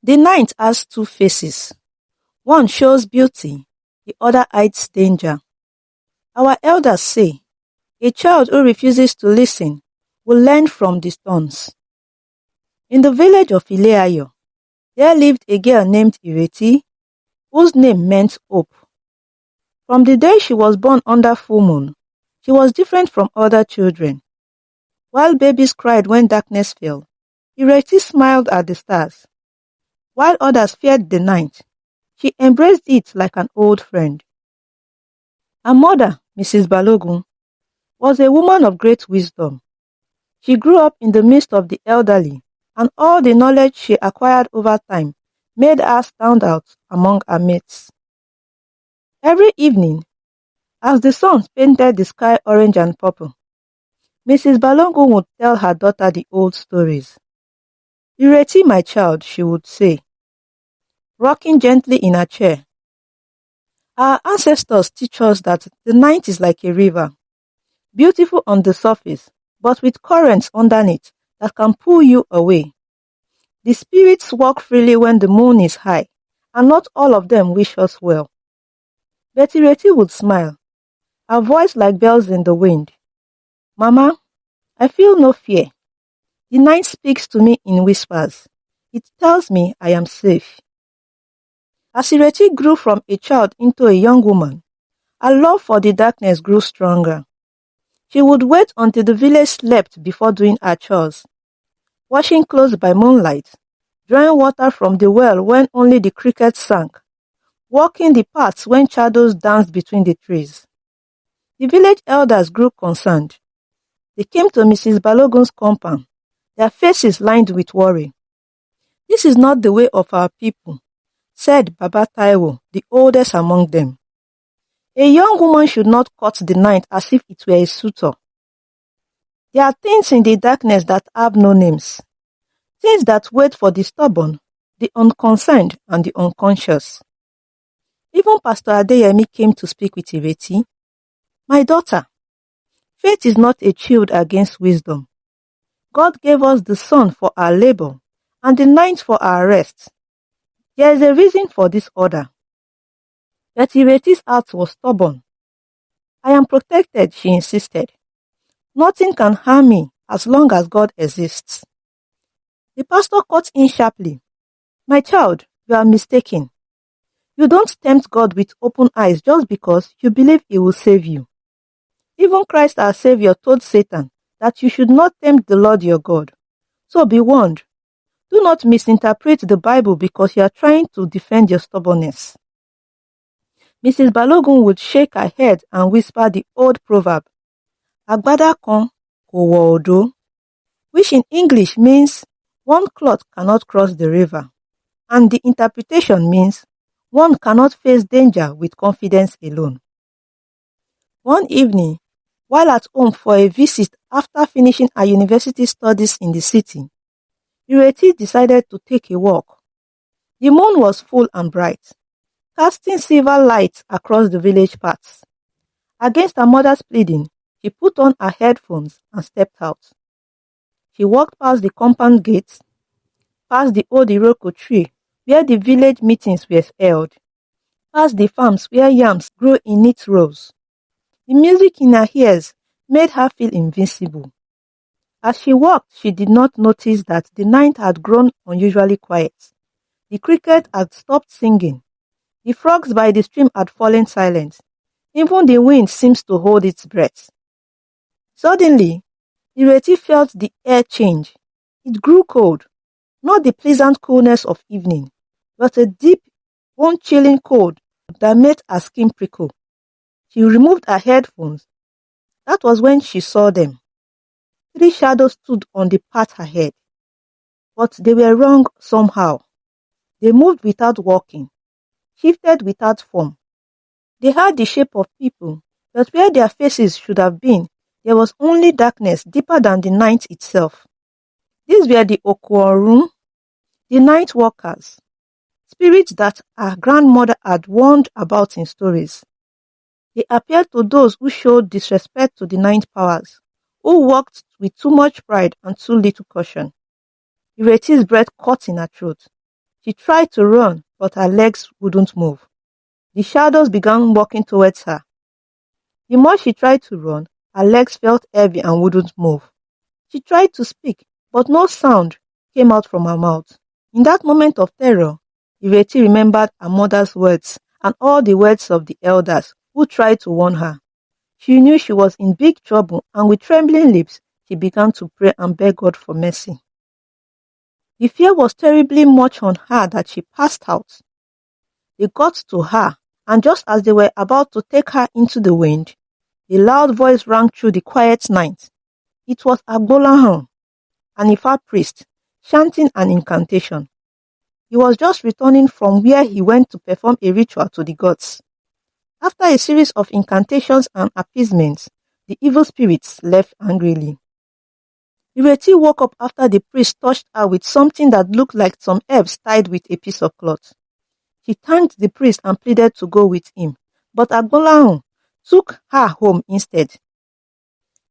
The night has two faces. One shows beauty, the other hides danger. Our elders say, a child who refuses to listen will learn from the stones. In the village of Ileayo, there lived a girl named Ireti, whose name meant hope. From the day she was born under full moon, she was different from other children. While babies cried when darkness fell, Ireti smiled at the stars. While others feared the night, she embraced it like an old friend. Her mother, Mrs. Balogun, was a woman of great wisdom. She grew up in the midst of the elderly, and all the knowledge she acquired over time made her stand out among her mates. Every evening, as the sun painted the sky orange and purple, Mrs. Balogun would tell her daughter the old stories. "Ireti, my child," she would say, rocking gently in her chair. Our ancestors teach us that the night is like a river, beautiful on the surface, but with currents underneath that can pull you away. The spirits walk freely when the moon is high, and not all of them wish us well. But Ireti would smile, her voice like bells in the wind. "Mama, I feel no fear. The night speaks to me in whispers. It tells me I am safe." As Ireti grew from a child into a young woman, her love for the darkness grew stronger. She would wait until the village slept before doing her chores, washing clothes by moonlight, drawing water from the well when only the crickets sang, walking the paths when shadows danced between the trees. The village elders grew concerned. They came to Mrs. Balogun's compound, their faces lined with worry. "This is not the way of our people," said Baba Taiwo, the oldest among them. "A young woman should not cut the night as if it were a suitor. There are things in the darkness that have no names, things that wait for the stubborn, the unconcerned, and the unconscious." Even Pastor Adeyemi came to speak with Ireti. "My daughter, faith is not a shield against wisdom. God gave us the sun for our labor and the night for our rest. There is a reason for this order." But Ireti's heart was stubborn. "I am protected," she insisted. "Nothing can harm me as long as God exists." The pastor cut in sharply. "My child, you are mistaken. You don't tempt God with open eyes just because you believe He will save you. Even Christ our Savior told Satan that you should not tempt the Lord your God. So be warned. Do not misinterpret the Bible because you are trying to defend your stubbornness." Mrs. Balogun would shake her head and whisper the old proverb, "Agbada kan kò wọ odò," which in English means one cloth cannot cross the river, and the interpretation means one cannot face danger with confidence alone. One evening, while at home for a visit after finishing her university studies in the city, Ireti decided to take a walk. The moon was full and bright, casting silver light across the village paths. Against her mother's pleading, she put on her headphones and stepped out. She walked past the compound gates, past the old Iroko tree where the village meetings were held, past the farms where yams grew in neat rows. The music in her ears made her feel invincible. As she walked, she did not notice that the night had grown unusually quiet. The cricket had stopped singing. The frogs by the stream had fallen silent. Even the wind seemed to hold its breath. Suddenly, Ireti felt the air change. It grew cold, not the pleasant coolness of evening, but a deep, bone-chilling cold that made her skin prickle. She removed her headphones. That was when she saw them. 3 shadows stood on the path ahead. But they were wrong somehow. They moved without walking, shifted without form. They had the shape of people, but where their faces should have been, there was only darkness deeper than the night itself. These were the Okuorun, the night walkers, spirits that our grandmother had warned about in stories. They appeared to those who showed disrespect to the night powers, who walked with too much pride and too little caution. Ireti's breath caught in her throat. She tried to run, but her legs wouldn't move. The shadows began walking towards her. The more she tried to run, her legs felt heavy and wouldn't move. She tried to speak, but no sound came out from her mouth. In that moment of terror, Ireti remembered her mother's words and all the words of the elders who tried to warn her. She knew she was in big trouble, and with trembling lips, she began to pray and beg God for mercy. The fear was terribly much on her that she passed out. They got to her, and just as they were about to take her into the wind, a loud voice rang through the quiet night. It was Agbolahan, an Ifa priest, chanting an incantation. He was just returning from where he went to perform a ritual to the gods. After a series of incantations and appeasements, the evil spirits left angrily. Ireti woke up after the priest touched her with something that looked like some herbs tied with a piece of cloth. She thanked the priest and pleaded to go with him, but Agbolahan took her home instead.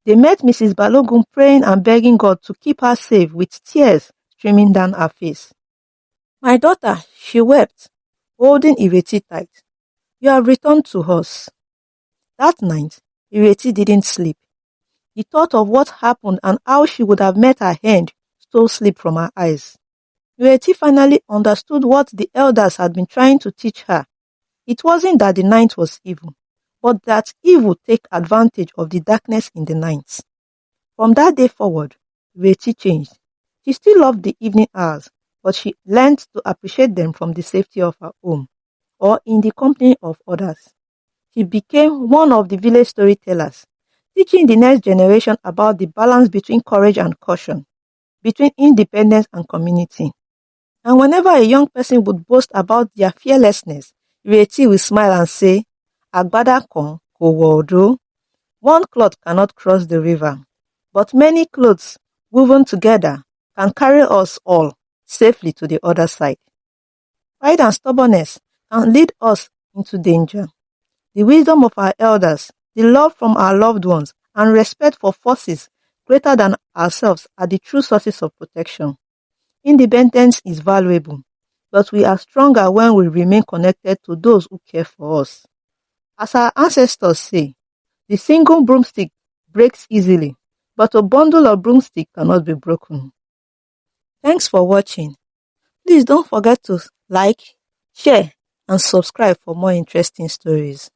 They met Mrs. Balogun praying and begging God to keep her safe with tears streaming down her face. "My daughter," she wept, holding Ireti tight. "You have returned to us." That night, Ireti didn't sleep. The thought of what happened and how she would have met her end stole sleep from her eyes. Ireti finally understood what the elders had been trying to teach her. It wasn't that the night was evil, but that evil take advantage of the darkness in the night. From that day forward, Ireti changed. She still loved the evening hours, but she learned to appreciate them from the safety of her home or in the company of others. She became one of the village storytellers, teaching the next generation about the balance between courage and caution, between independence and community. And whenever a young person would boast about their fearlessness, Ireti will smile and say, "Agbada kan kò wọ̀ odó." One cloth cannot cross the river, but many clothes woven together can carry us all safely to the other side. Pride and stubbornness can lead us into danger. The wisdom of our elders, the love from our loved ones, and respect for forces greater than ourselves are the true sources of protection. Independence is valuable, but we are stronger when we remain connected to those who care for us. As our ancestors say, the single broomstick breaks easily, but a bundle of broomsticks cannot be broken. Thanks for watching. Please don't forget to like, share, and subscribe for more interesting stories.